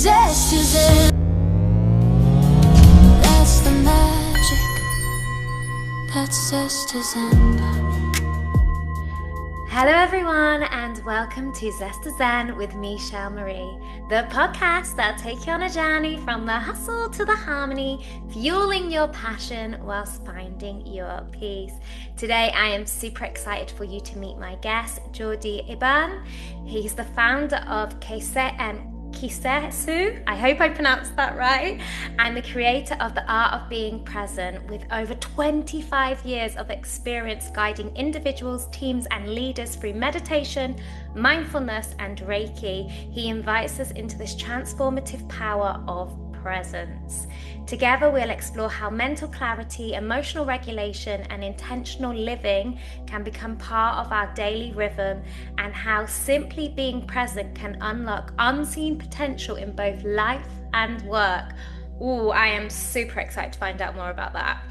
Zest is in. That's the magic. That's Zest is in. Hello everyone and welcome to Zest to Zen with me, Shel, the podcast that'll take you on a journey from the hustle to the harmony, fueling your passion whilst finding your peace. Today I am super excited for you to meet my guest, Jordi Ibern. He's the founder of Kisetsu, I hope I pronounced that right, and the creator of the Art of Being Present, with over 25 years of experience guiding individuals, teams, and leaders through meditation, mindfulness, and Reiki. He invites us into this transformative power of presence. Together, we'll explore how mental clarity, emotional regulation, and intentional living can become part of our daily rhythm, and how simply being present can unlock unseen potential in both life and work. Ooh, I am super excited to find out more about that.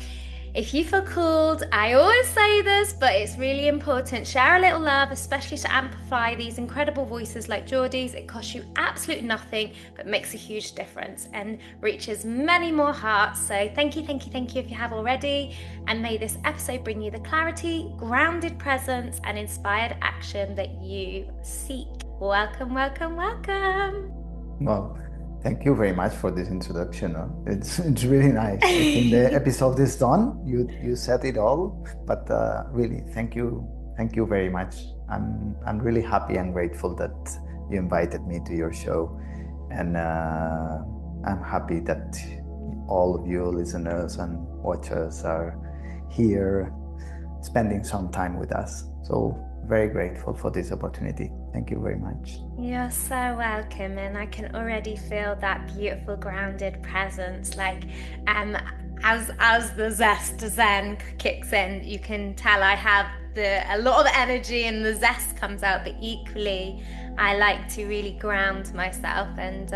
If you feel called, I always say this, but it's really important, share a little love, especially to amplify these incredible voices like Jordi's. It costs you absolutely nothing, but makes a huge difference and reaches many more hearts. So thank you if you have already. And may this episode bring you the clarity, grounded presence, and inspired action that you seek. Welcome. Well, thank you very much for this introduction. It's really nice. I think the episode is done. You said it all, but really, thank you very much. I'm really happy and grateful that you invited me to your show, and I'm happy that all of you listeners and watchers are here, spending some time with us. So very grateful for this opportunity. Thank you very much. You're so welcome, and I can already feel that beautiful grounded presence. Like as the Zest Zen kicks in, you can tell I have a lot of energy and the zest comes out, but equally I like to really ground myself, and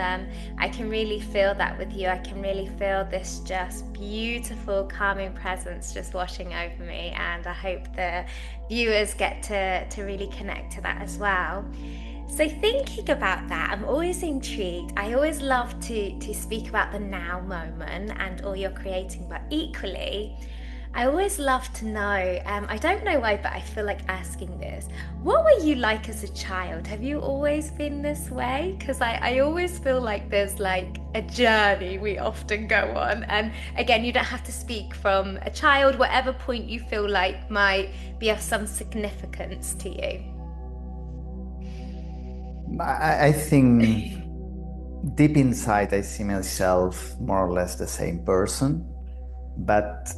I can really feel that with you. I can really feel this just beautiful calming presence just washing over me, and I hope the viewers get to really connect to that as well. So thinking about that, I'm always intrigued. I always love to speak about the now moment and all you're creating, but equally I always love to know, I don't know why, but I feel like asking this. What were you like as a child? Have you always been this way? Because I always feel like there's like a journey we often go on. And again, you don't have to speak from a child, whatever point you feel like might be of some significance to you. I think deep inside, I see myself more or less the same person, but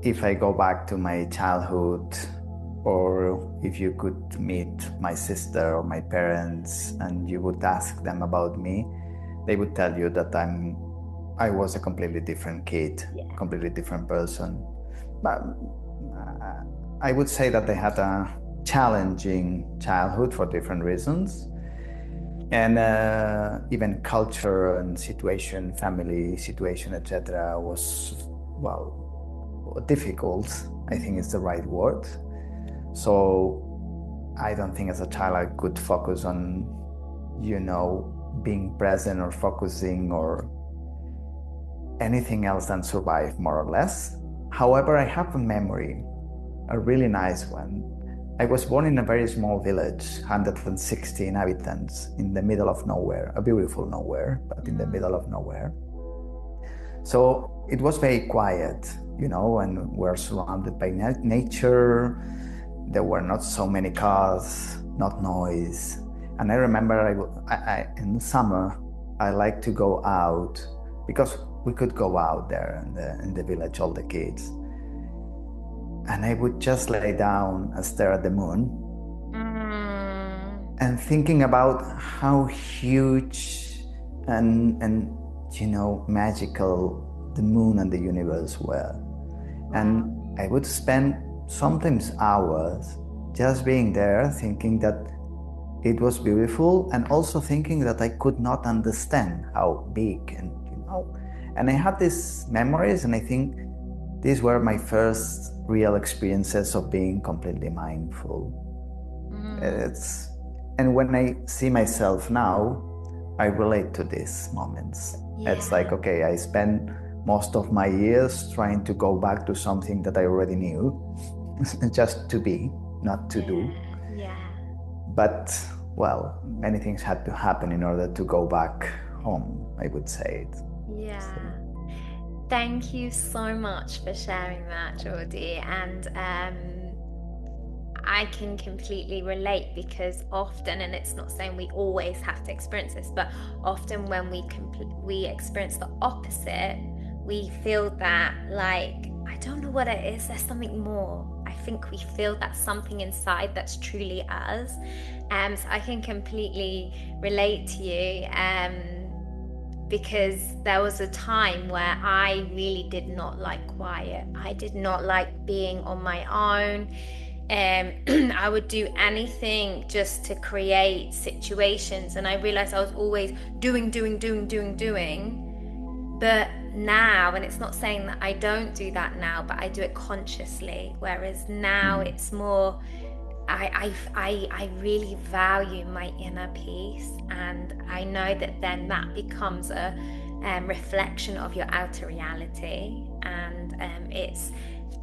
if I go back to my childhood, or if you could meet my sister or my parents and you would ask them about me, they would tell you that I was a completely different kid, completely different person. But I would say that they had a challenging childhood for different reasons. And even culture and situation, family situation, etc., was, well, difficult, I think is the right word. So I don't think as a child I could focus on, being present or focusing or anything else than survive, more or less. However, I have a memory, a really nice one. I was born in a very small village, 160 inhabitants, in the middle of nowhere, a beautiful nowhere, but in the middle of nowhere. So it was very quiet, and we're surrounded by nature. There were not so many cars, not noise. And I remember I in the summer, I like to go out because we could go out there in the village, all the kids. And I would just lay down and stare at the moon and thinking about how huge and magical the moon and the universe were. And I would spend sometimes hours just being there, thinking that it was beautiful, and also thinking that I could not understand how big and I had these memories, and I think these were my first real experiences of being completely mindful. And when I see myself now, I relate to these moments. Yeah. It's like, okay, I spent most of my years trying to go back to something that I already knew, just to be, not to do. Yeah. But, well, many things had to happen in order to go back home, I would say it. Yeah. So. Thank you so much for sharing that, Jordi. And I can completely relate, because often, and it's not saying we always have to experience this, but often when we experience the opposite, we feel that, like, I don't know what it is, there's something more. I think we feel that something inside that's truly us. So I can completely relate to you. Because there was a time where I really did not like quiet. I did not like being on my own. I would do anything just to create situations, and I realized I was always doing. But now, and it's not saying that I don't do that now, but I do it consciously. Whereas now it's more, I really value my inner peace, and I know that then that becomes a reflection of your outer reality, and it's,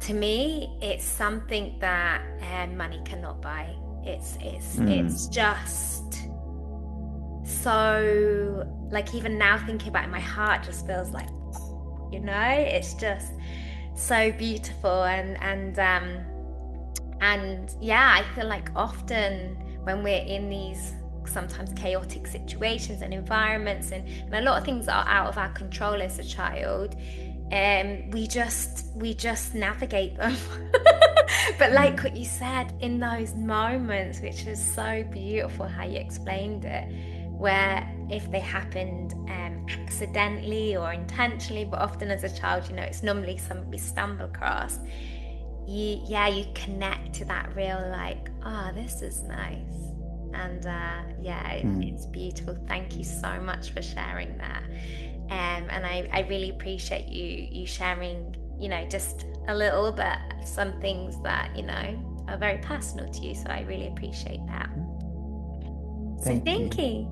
to me, it's something that money cannot buy. It's just so, like, even now thinking about it, my heart just feels like, it's just so beautiful, and yeah, I feel like often when we're in these sometimes chaotic situations and environments, and a lot of things are out of our control as a child, we just navigate them. But like what you said, in those moments, which was so beautiful how you explained it, where if they happened accidentally or intentionally, but often as a child, it's normally something we stumble across, you connect to that real, like, this is nice. And it's beautiful. Thank you so much for sharing that. And I really appreciate you sharing, just a little bit, some things that, are very personal to you. So I really appreciate that.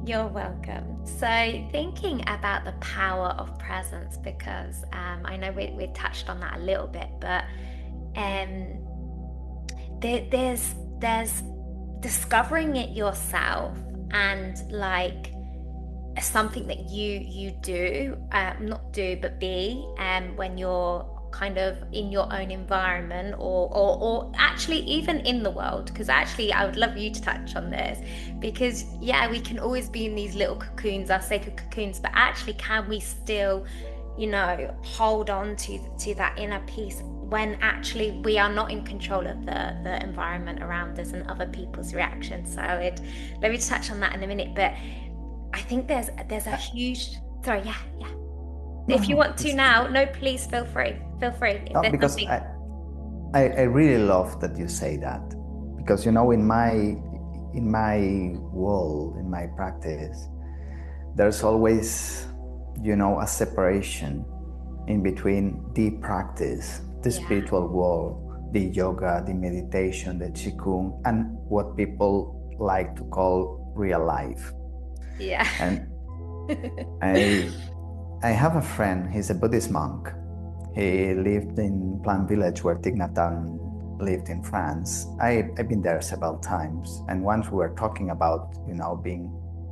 You're welcome. So thinking about the power of presence, because I know we touched on that a little bit, but there's discovering it yourself, and like something that you do, not do, but be, when you're kind of in your own environment, or actually even in the world, because actually I would love you to touch on this, because we can always be in these little cocoons, our sacred cocoons, but actually can we still hold on to that inner peace when actually we are not in control of the environment around us and other people's reactions. So let me touch on that in a minute, but I think there's a huge, sorry, if you want to now, no, please feel free. No, because I really love that you say that, because in my world, in my practice, there's always a separation in between the practice, the spiritual world, the yoga, the meditation, the qigong, and what people like to call real life. And I have a friend, he's a Buddhist monk. He lived in Plant Village, where Thich Nhat Hanh lived in France. I've been there several times, and once we were talking about being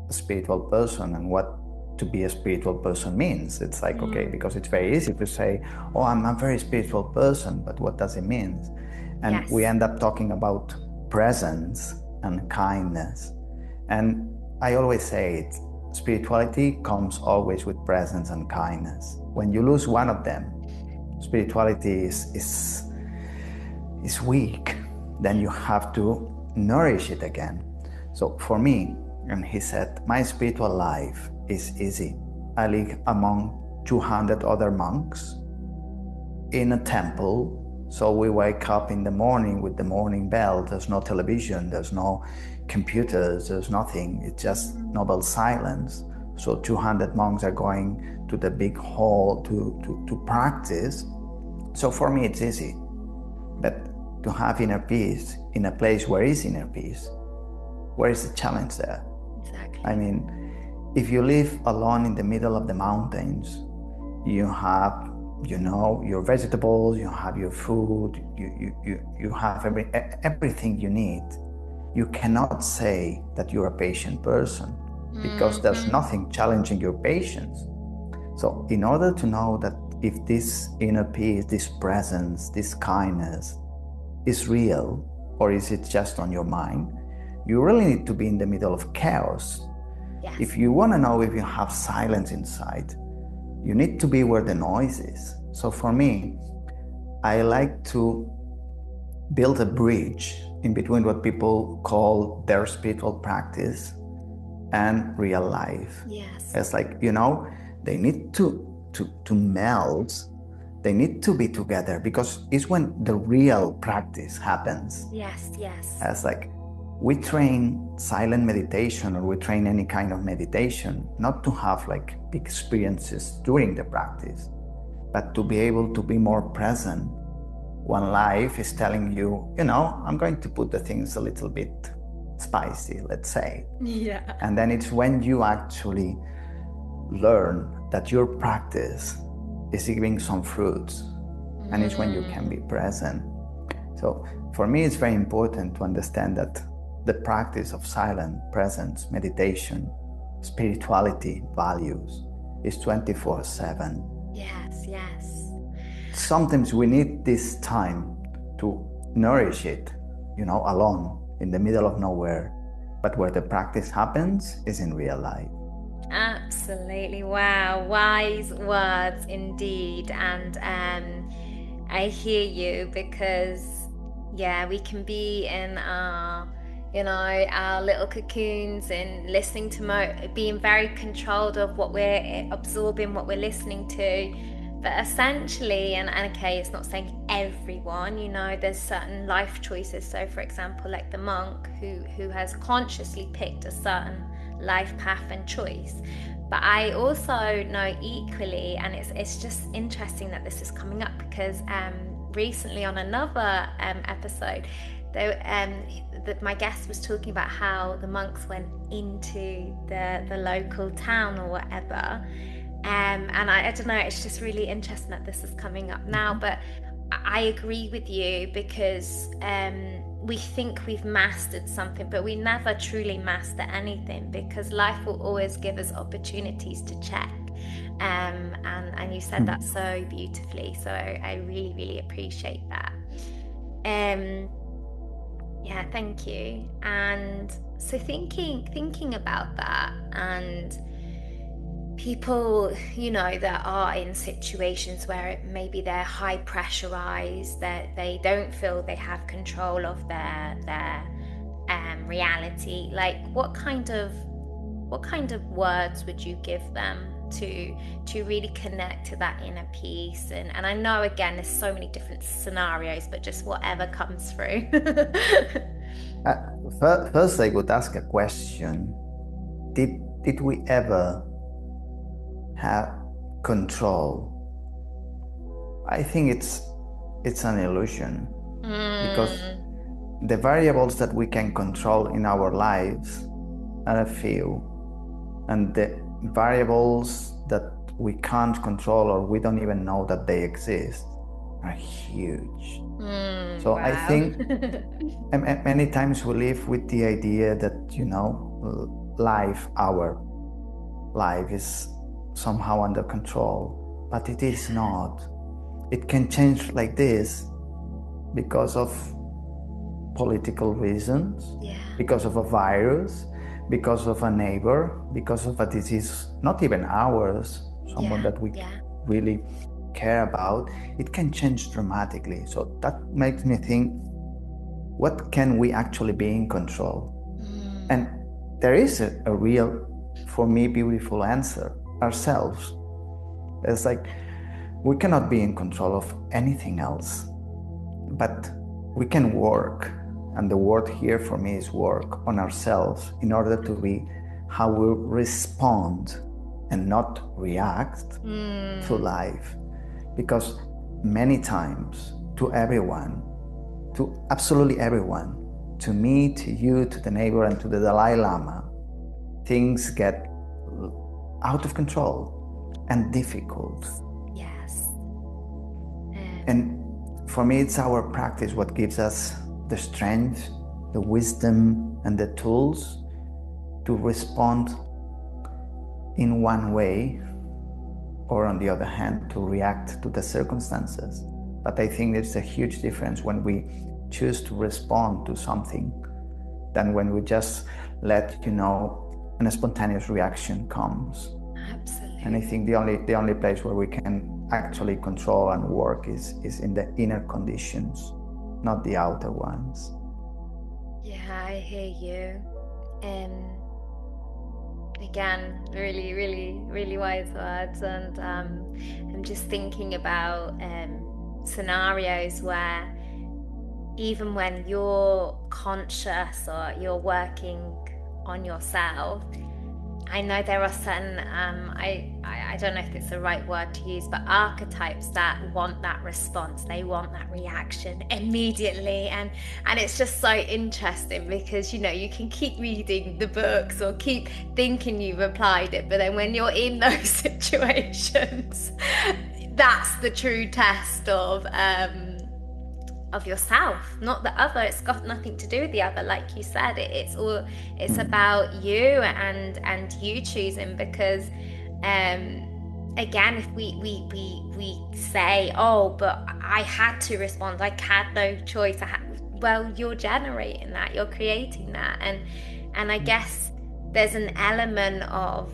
a spiritual person and what to be a spiritual person means. It's like, okay, because it's very easy to say, I'm a very spiritual person, but what does it mean? And we end up talking about presence and kindness. And I always say it, spirituality comes always with presence and kindness. When you lose one of them, spirituality is weak. Then you have to nourish it again. So for me, and he said, my spiritual life is easy. I live among 200 other monks in a temple. So we wake up in the morning with the morning bell. There's no television, there's no computers, there's nothing. It's just noble silence. So 200 monks are going to the big hall to practice. So for me, it's easy. But to have inner peace in a place where is inner peace, where is the challenge there? Exactly. I mean, if you live alone in the middle of the mountains, you have, your vegetables, you have your food, you have everything you need. You cannot say that you're a patient person because there's nothing challenging your patience. So in order to know that if this inner peace, this presence, this kindness is real, or is it just on your mind, you really need to be in the middle of chaos. Yes. If you want to know if you have silence inside, you need to be where the noise is. So for me, I like to build a bridge in between what people call their spiritual practice and real life. Yes. It's like, they need to meld. They need to be together because it's when the real practice happens. Yes, yes. It's like we train silent meditation, or we train any kind of meditation, not to have like big experiences during the practice, but to be able to be more present when life is telling you, I'm going to put the things a little bit spicy, let's say. Yeah. And then it's when you actually learn that your practice is giving some fruits, and it's when you can be present. So for me, it's very important to understand that the practice of silent presence, meditation, spirituality, values is 24/7. Yes, yes. Sometimes we need this time to nourish it, alone in the middle of nowhere. But where the practice happens is in real life. Absolutely. Wow. Wise words indeed. And I hear you, because we can be in our little cocoons and listening to being very controlled of what we're absorbing, what we're listening to. But essentially, and okay, it's not saying everyone, there's certain life choices. So for example, like the monk who has consciously picked a certain life path and choice. But I also know equally, and it's just interesting that this is coming up, because recently on another episode, my guest was talking about how the monks went into the local town or whatever. And I don't know, it's just really interesting that this is coming up now. But I agree with you, because we think we've mastered something, but we never truly master anything, because life will always give us opportunities to check. And you said that so beautifully, so I really, really appreciate that. Thank you. And so thinking about that, and people, that are in situations where maybe they're high pressurized, that they don't feel they have control of their reality. Like, what kind of words would you give them to really connect to that inner peace? And I know, again, there's so many different scenarios, but just whatever comes through. First, I would ask a question. Did we ever have control? I think it's an illusion, because the variables that we can control in our lives are a few, and the variables that we can't control, or we don't even know that they exist, are huge. So wow. I think many times we live with the idea that our life is somehow under control, but it is not. It can change like this because of political reasons, because of a virus, because of a neighbor, because of a disease, not even ours, someone that we really care about. It can change dramatically. So that makes me think, what can we actually be in control? And there is a real, for me, beautiful answer: ourselves. It's like, we cannot be in control of anything else, but we can work, and the word here for me is work, on ourselves, in order to be how we respond and not react to life. Because many times, to everyone, to absolutely everyone, to me, to you, to the neighbor, and to the Dalai Lama, things get out of control and difficult. Yes. And for me, it's our practice what gives us the strength, the wisdom, and the tools to respond in one way, or on the other hand, to react to the circumstances. But I think there's a huge difference when we choose to respond to something than when we just let, and a spontaneous reaction comes. Absolutely. And I think the only place where we can actually control and work is in the inner conditions, not the outer ones. Yeah, I hear you. Again, really, really, really wise words. And I'm just thinking about scenarios where even when you're conscious or you're working on yourself, I know there are certain, I don't know if it's the right word to use, but archetypes that want that response. They want that reaction immediately. And it's just so interesting because, you can keep reading the books or keep thinking you've applied it. But then when you're in those situations, that's the true test of yourself, not the other. It's got nothing to do with the other, like you said. It's about you and you choosing, because again, if we say, oh, but I had to respond, I had no choice, well, you're generating that, you're creating that, and I guess there's an element of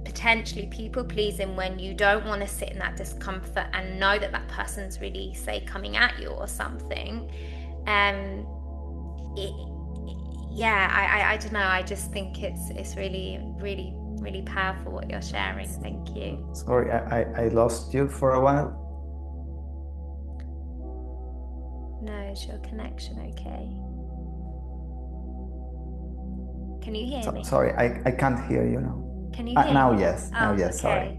potentially people pleasing when you don't want to sit in that discomfort and know that person's really, say, coming at you or something. I don't know, I just think it's really, really, really powerful what you're sharing. Thank you. Sorry, I lost you for a while. No, is your connection okay? Can you hear me? Sorry, I can't hear you now. Can you hear now me? yes now yes okay.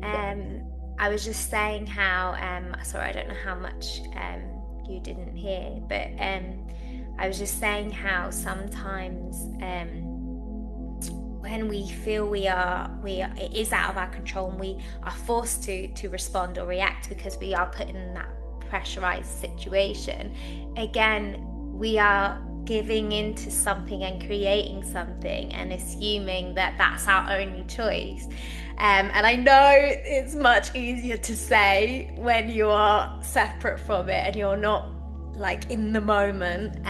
Sorry. I was just saying how sorry, I don't know how much you didn't hear, but I was just saying how sometimes when we feel it is out of our control and we are forced to respond or react because we are put in that pressurized situation, again, we are giving into something and creating something and assuming that that's our only choice. And I know it's much easier to say when you are separate from it and you're not like in the moment.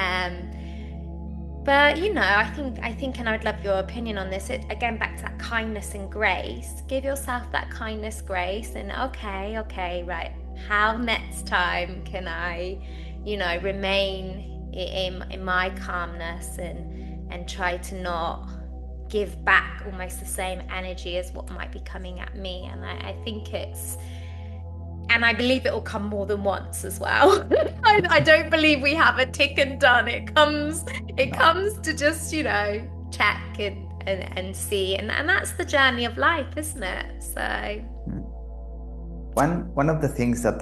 But I think, and I'd love your opinion on this. Again, back to that kindness and grace. Give yourself that kindness, grace, and okay, right. How next time can I, remain in my calmness and try to not give back almost the same energy as what might be coming at me. And I think and I believe it will come more than once as well. I don't believe we have a tick and done. It comes to just, check and see. And that's the journey of life, isn't it? So one of the things that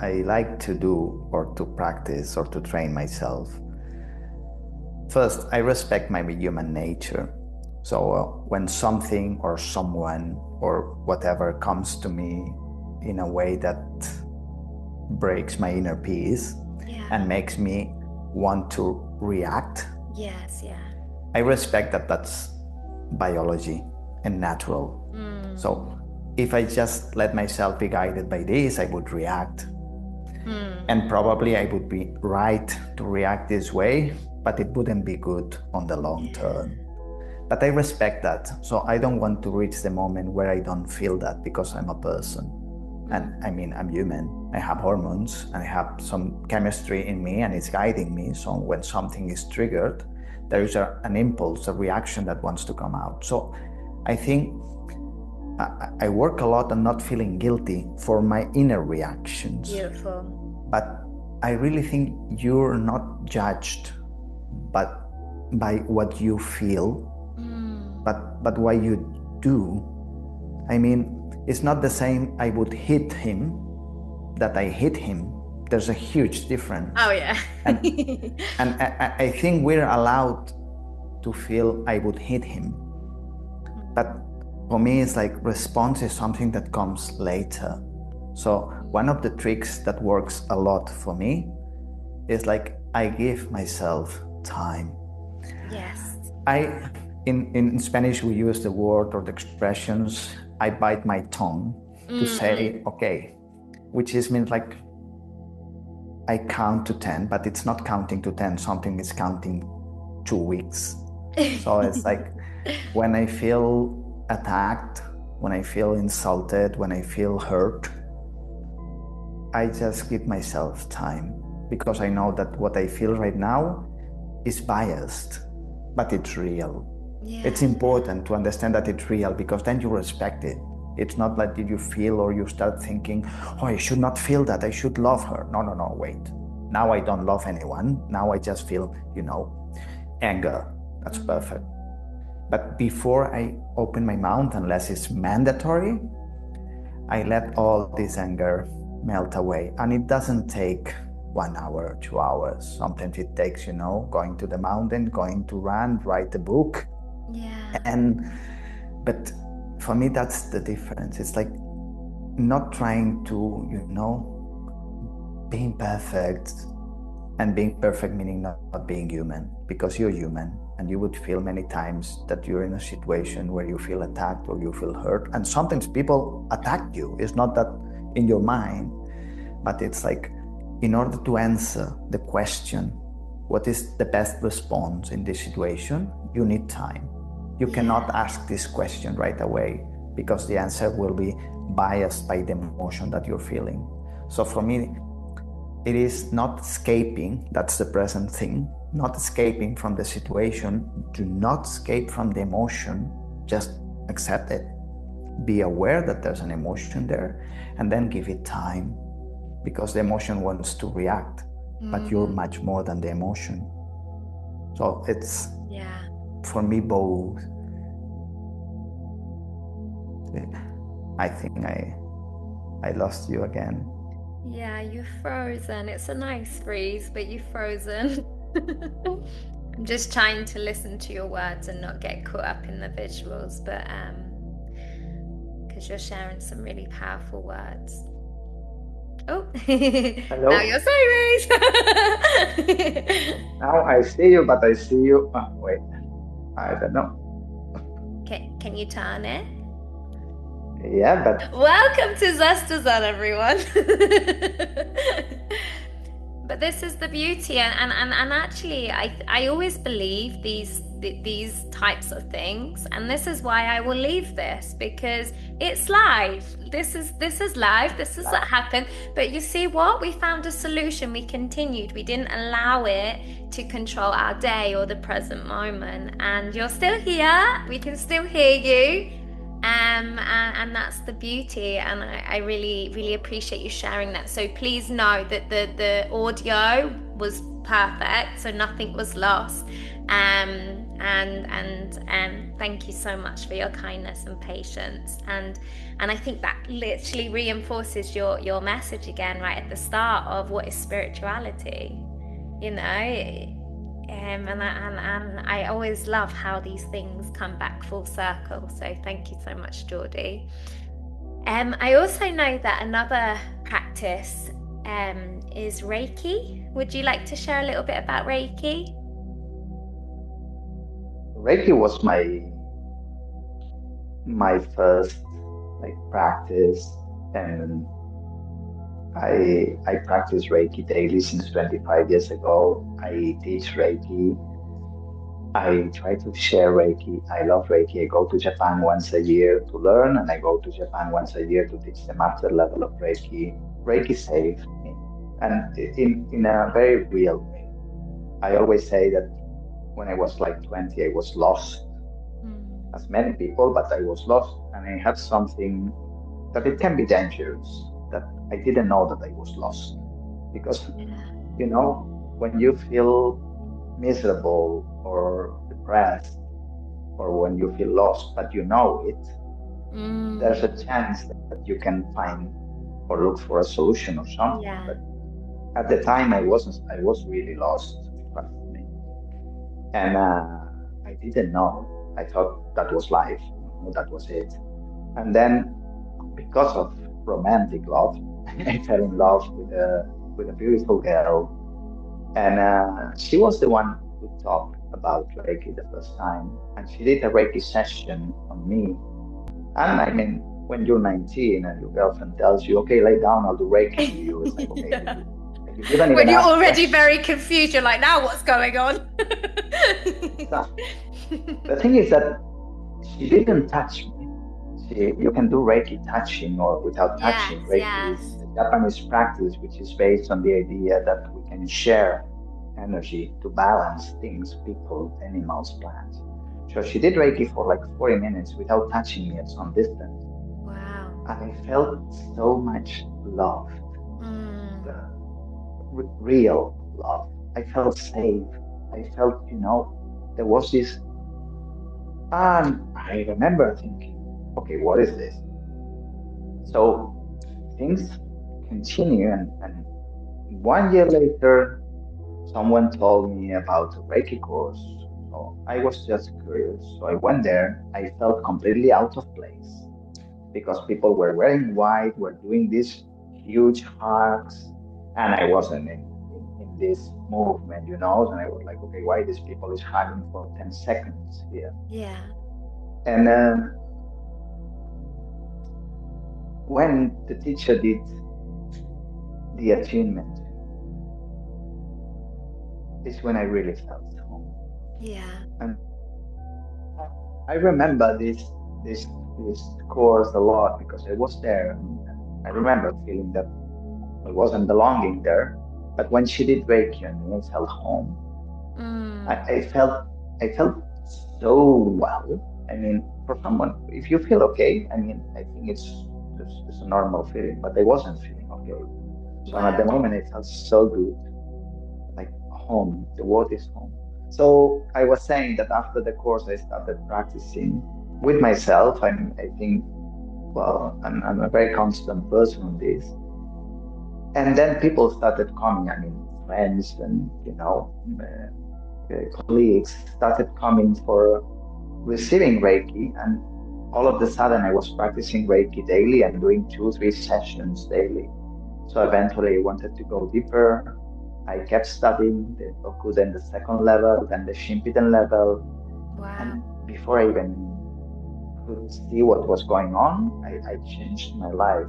I like to do or to practice or to train myself, first, I respect my human nature. So when something or someone or whatever comes to me in a way that breaks my inner peace and makes me want to react, I respect that that's biology and natural. So if I just let myself be guided by this, I would react. And probably I would be right to react this way, but it wouldn't be good on the long term. But I respect that. So I don't want to reach the moment where I don't feel that, because I'm a person. And I mean, I'm human. I have hormones and I have some chemistry in me and it's guiding me. So when something is triggered, there is an impulse, a reaction that wants to come out. So I think I work a lot on not feeling guilty for my inner reactions. Beautiful. But I really think you're not judged but by what you feel, but what you do. I mean, it's not the same I would hit him that I hit him. There's a huge difference. Oh yeah. and I think we're allowed to feel I would hit him. But for me, it's like response is something that comes later. So one of the tricks that works a lot for me is like I give myself time. Yes. In Spanish, we use the word or the expressions, I bite my tongue to say, okay, which is means like I count to 10, but it's not counting to 10. Something is counting 2 weeks. So it's like when I feel attacked, when I feel insulted, when I feel hurt, I just give myself time because I know that what I feel right now is biased, but it's real. Yeah. It's important to understand that it's real because then you respect it. It's not like you feel or you start thinking, oh, I should not feel that, I should love her. No, wait. Now I don't love anyone. Now I just feel, anger. That's perfect. But before I open my mouth, unless it's mandatory, I let all this anger melt away. And it doesn't take 1 hour, 2 hours. Sometimes it takes, going to the mountain, going to run, write a book. Yeah. But for me, that's the difference. It's like not trying to, being perfect, and being perfect meaning not being human, because you're human and you would feel many times that you're in a situation where you feel attacked or you feel hurt. And sometimes people attack you. It's not that in your mind, but it's like in order to answer the question, what is the best response in this situation, you need time. You cannot ask this question right away because the answer will be biased by the emotion that you're feeling. So for me, it is not escaping, that's the present thing, not escaping from the situation. Do not escape from the emotion, just accept it. Be aware that there's an emotion there and then give it time, because the emotion wants to react, but you're much more than the emotion. So it's, for me, both. I think I lost you again. Yeah, you've frozen. It's a nice freeze, but you've frozen. I'm just trying to listen to your words and not get caught up in the visuals, but because you're sharing some really powerful words. Oh, hello. Now you're sideways. Now I see you, but I see you. Oh, wait, I don't know. Can you turn it? Yeah, but welcome to Zest, everyone. But this is the beauty, and actually, I always believe these types of things, and this is why I will leave this, because it's live. This is live. This is what happened. But you see what? We found a solution. We continued. We didn't allow it to control our day or the present moment. And you're still here. We can still hear you. And that's the beauty, and I really, really appreciate you sharing that. So please know that the audio was perfect, so nothing was lost. And thank you so much for your kindness and patience. And I think that literally reinforces your message again right at the start of what is spirituality, And I always love how these things come back full circle. So thank you so much, Jordi. I also know that another practice is Reiki. Would you like to share a little bit about Reiki? Reiki was my first practice, and I practice Reiki daily since 25 years ago. I teach Reiki. I try to share Reiki. I love Reiki. I go to Japan once a year to learn, and I go to Japan once a year to teach the master level of Reiki. Reiki saved me, and in a very real way. I always say that when I was 20, I was lost, as many people, but I was lost, and I had something that it can be dangerous, that I didn't know that I was lost. Because, when you feel miserable or depressed, or when you feel lost, but you know it, there's a chance that you can find or look for a solution or something. Yeah. But at the time, I was really lost, trust me. And I didn't know. I thought that was life. that was it. And then, because of romantic love, I fell in love with a beautiful girl, and she was the one who talked about Reiki the first time, and she did a Reiki session on me. And I mean, when you're 19 and your girlfriend tells you, "Okay, lay down, I'll do Reiki to you," it's like, okay, Yeah. you didn't When even you're ask already questions. very confused, you're like, now what's going on? Exactly. The thing is that she didn't touch me. You can do Reiki touching or without touching. Yes, Reiki is yes. a Japanese practice which is based on the idea that we can share energy to balance things, people, animals, plants. So she did Reiki for like 40 minutes without touching me at some distance. Wow. And I felt so much love, Mm. the real love. I felt safe. I felt, there was this. And I remember thinking, okay, what is this? So things continue, and 1 year later, someone told me about a Reiki course. So I was just curious. So I went there. I felt completely out of place because people were wearing white, were doing these huge hugs, and I wasn't in this movement, And I was like, okay, why these people is hugging for 10 seconds here? Yeah. And when the teacher did the attunement to me, is when I really felt home. Yeah. And I remember this course a lot because I was there, and I remember feeling that I wasn't belonging there. But when she did Reiki on me, I felt home. I, Mm. I felt I felt so well. I mean, for someone, if you feel okay, I mean, I think it's a normal feeling, but I wasn't feeling okay. So at the Wow. moment, I felt so good, like home. The word is home. So I was saying that after the course, I started practicing with myself. I think, well, I'm a very constant person on this. And then people started coming. I mean, friends and colleagues started coming for receiving Reiki, and all of a sudden I was practicing Reiki daily and doing 2, 3 sessions daily. So eventually I wanted to go deeper. I kept studying the Oku, then the second level, then the Shimpiden level. Wow. And before I even could see what was going on, I changed my life.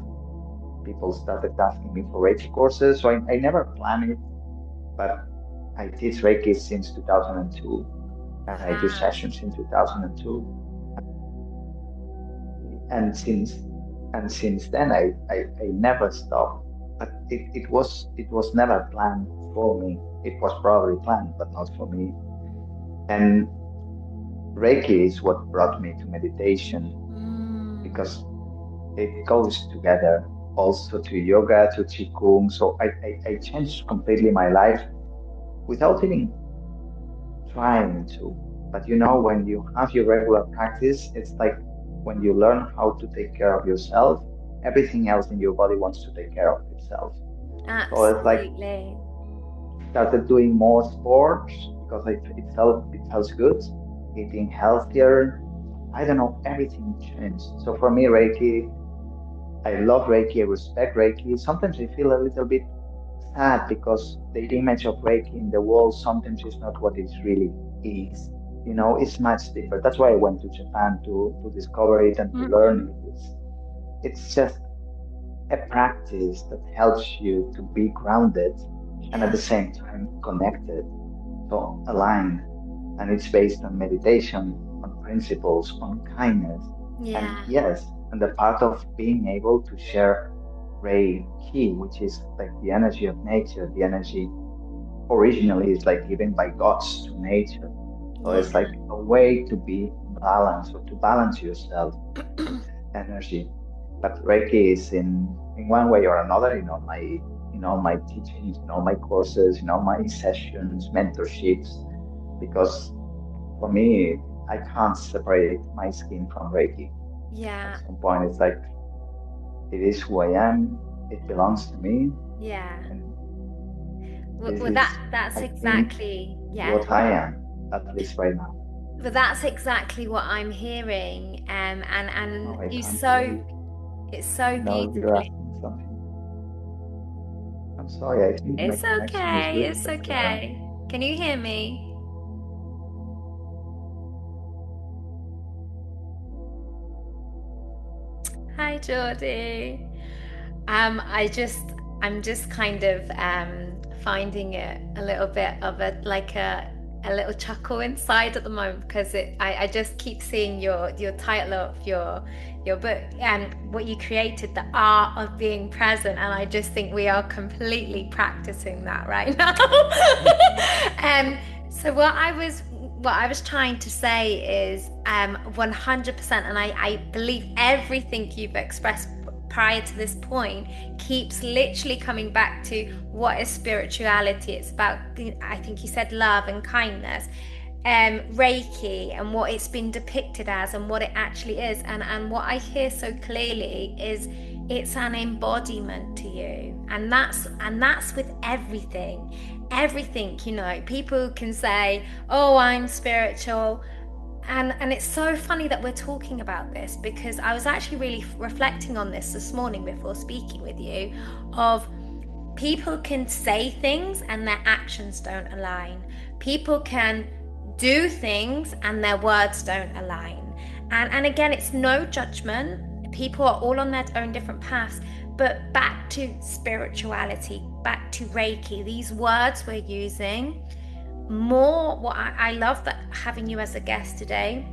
People started asking me for Reiki courses. So I never planned it, but I teach Reiki since 2002, and I do Wow. sessions in 2002. And since then I never stopped. But it was never planned for me. It was probably planned, but not for me. And Reiki is what brought me to meditation Mm. because it goes together also to yoga, to qigong. So I changed completely my life without even trying to. But when you have your regular practice, it's like when you learn how to take care of yourself, everything else in your body wants to take care of itself. So it's like Absolutely. started doing more sports because it felt good, eating healthier. I don't know, everything changed. So for me, Reiki, I love Reiki, I respect Reiki. Sometimes I feel a little bit sad because the image of Reiki in the world sometimes is not what it really is. It's much deeper. That's why I went to Japan to discover it and to learn it. It's just a practice that helps you to be grounded and at Yeah. the same time connected, so aligned. And it's based on meditation, on principles, on kindness. And Yeah. yes, and the part of being able to share Reiki, which is like the energy of nature, the energy originally is like given by gods to nature. So Yeah. it's like a way to be balanced or to balance yourself with energy. But Reiki is in one way or another, my teachings, my courses, my sessions, mentorships, because for me, I can't separate my skin from Reiki. At Yeah. some point, it's like it is who I am. It belongs to me, Yeah. and Well, this well is, that's I think, exactly, yeah. what I am, at least right now. But that's exactly what I'm hearing, No, I you can't hear you. it's I so know you're beautifully. asking something. I'm sorry, I think my It's connection is okay, good, it's but okay. Can you hear me? Hi, Jordi. I'm just kind of finding it a little bit of a little chuckle inside at the moment because I just keep seeing your title of your book and what you created, the art of being present, and I just think we are completely practicing that right now. So what I was trying to say is 100%, and I believe everything you've expressed prior to this point keeps literally coming back to what is spirituality. It's about, I think you said, love and kindness, Reiki, and what it's been depicted as and what it actually is. And what I hear so clearly is it's an embodiment to you, and that's with everything. People can say, oh, I'm spiritual, and it's so funny that we're talking about this because I was actually really reflecting on this morning before speaking with you, of people can say things and their actions don't align. People can do things and their words don't align. And again, it's no judgment. People are all on their own different paths. But back to spirituality, back to Reiki, these words we're using more. What I love that having you as a guest today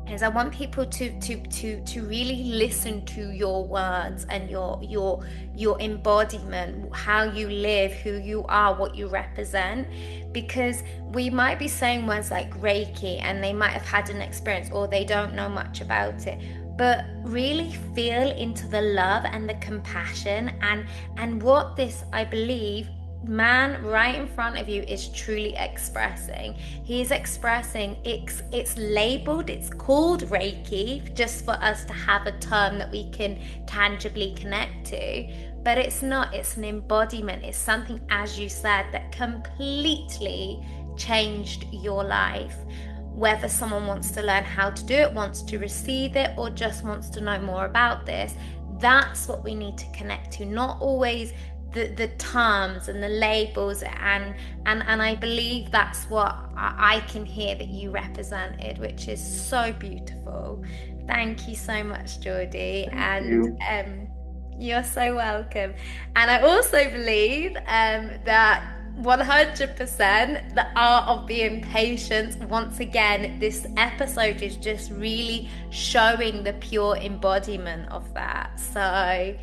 is I want people to really listen to your words and your embodiment, how you live, who you are, what you represent, because we might be saying words like Reiki and they might have had an experience or they don't know much about it, but really feel into the love and the compassion and what this, I believe, man right in front of you is truly expressing. He's expressing, it's labeled, it's called Reiki, just for us to have a term that we can tangibly connect to, but it's not. It's an embodiment. It's something, as you said, that completely changed your life. Whether someone wants to learn how to do it, wants to receive it, or just wants to know more about this, that's what we need to connect to, not always the terms and the labels, and I believe that's what I can hear that you represented, which is so beautiful. Thank you so much, Jordi, thank and you. you're so welcome. And I also believe that 100% the art of being patient. Once again, this episode is just really showing the pure embodiment of that. So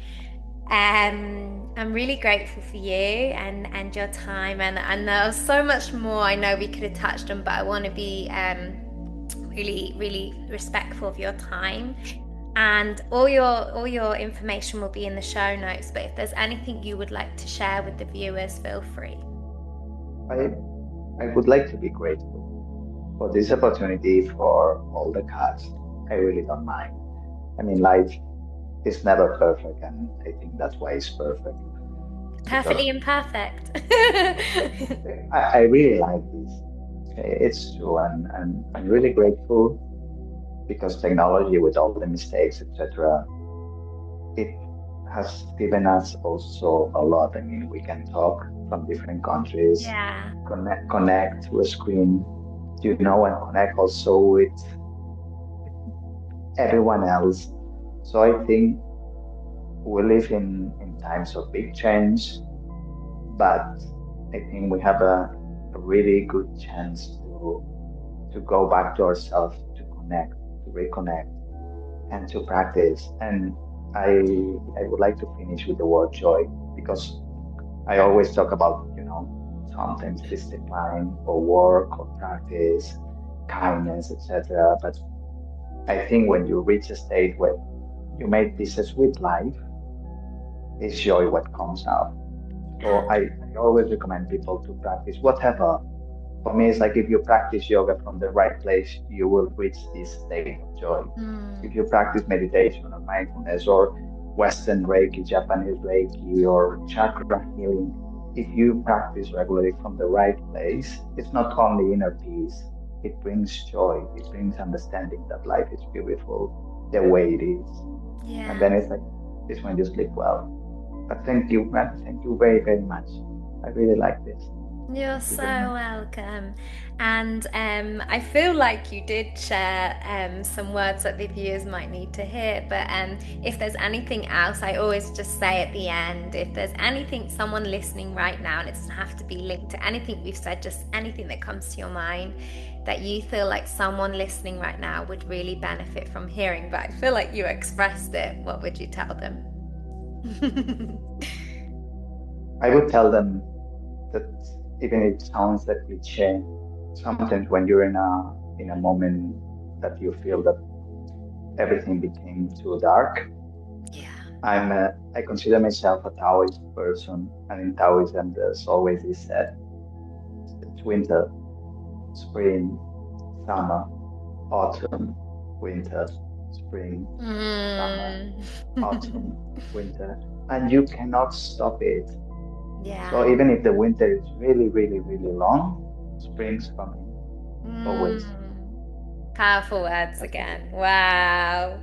I'm really grateful for you and your time, and there's so much more I know we could have touched on, but I want to be really, really respectful of your time. And all your information will be in the show notes. But if there's anything you would like to share with the viewers, feel free. I would like to be grateful for this opportunity for all the cats. I really don't mind. I mean, life is never perfect, and I think that's why it's perfect because Perfectly imperfect. I really like this. It's true, and I'm really grateful because technology, with all the mistakes, etc., it has given us also a lot. I mean, we can talk from different countries, Yeah. connect to a screen, and connect also with everyone else. So I think we live in times of big change, but I think we have a really good chance to go back to ourselves, to connect, to reconnect, and to practice. And I would like to finish with the word joy because I always talk about, sometimes discipline or work or practice, kindness, etc. But I think when you reach a state where you make this a sweet life, it's joy what comes out. So I always recommend people to practice whatever. For me, it's like if you practice yoga from the right place, you will reach this state of joy. If you practice meditation or mindfulness or Western Reiki, Japanese Reiki, or chakra healing, if you practice regularly from the right place, it's not only inner peace, it brings joy, it brings understanding that life is beautiful the way it is. Yeah. And then it's like, this when you sleep well. But thank you, man. Thank you very, very much. I really like this. You're so welcome. And I feel like you did share some words that the viewers might need to hear, but if there's anything else, I always just say at the end, if there's anything, someone listening right now, and it doesn't have to be linked to anything we've said, just anything that comes to your mind that you feel like someone listening right now would really benefit from hearing, but I feel like you expressed it, what would you tell them? I would tell them that even if it sounds like cliche, sometimes when you're in a moment that you feel that everything became too dark, I consider myself a Taoist person, and in Taoism there's always this said: it's winter, spring, summer, autumn, winter, spring, summer, autumn, winter, and you cannot stop it. Yeah. So even if the winter is really, really, really long, spring's coming, always. Powerful words again. Wow.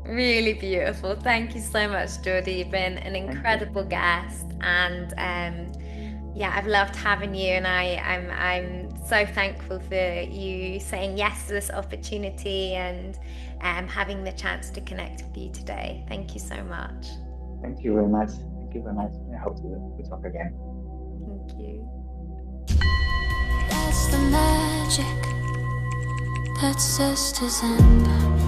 Really beautiful. Thank you so much, Jordi. You've been an incredible guest, and I've loved having you, and I'm so thankful for you saying yes to this opportunity and having the chance to connect with you today. Thank you so much. Thank you very much. Thank you very much. I hope we talk again. Thank you. That's the magic that Zest is in.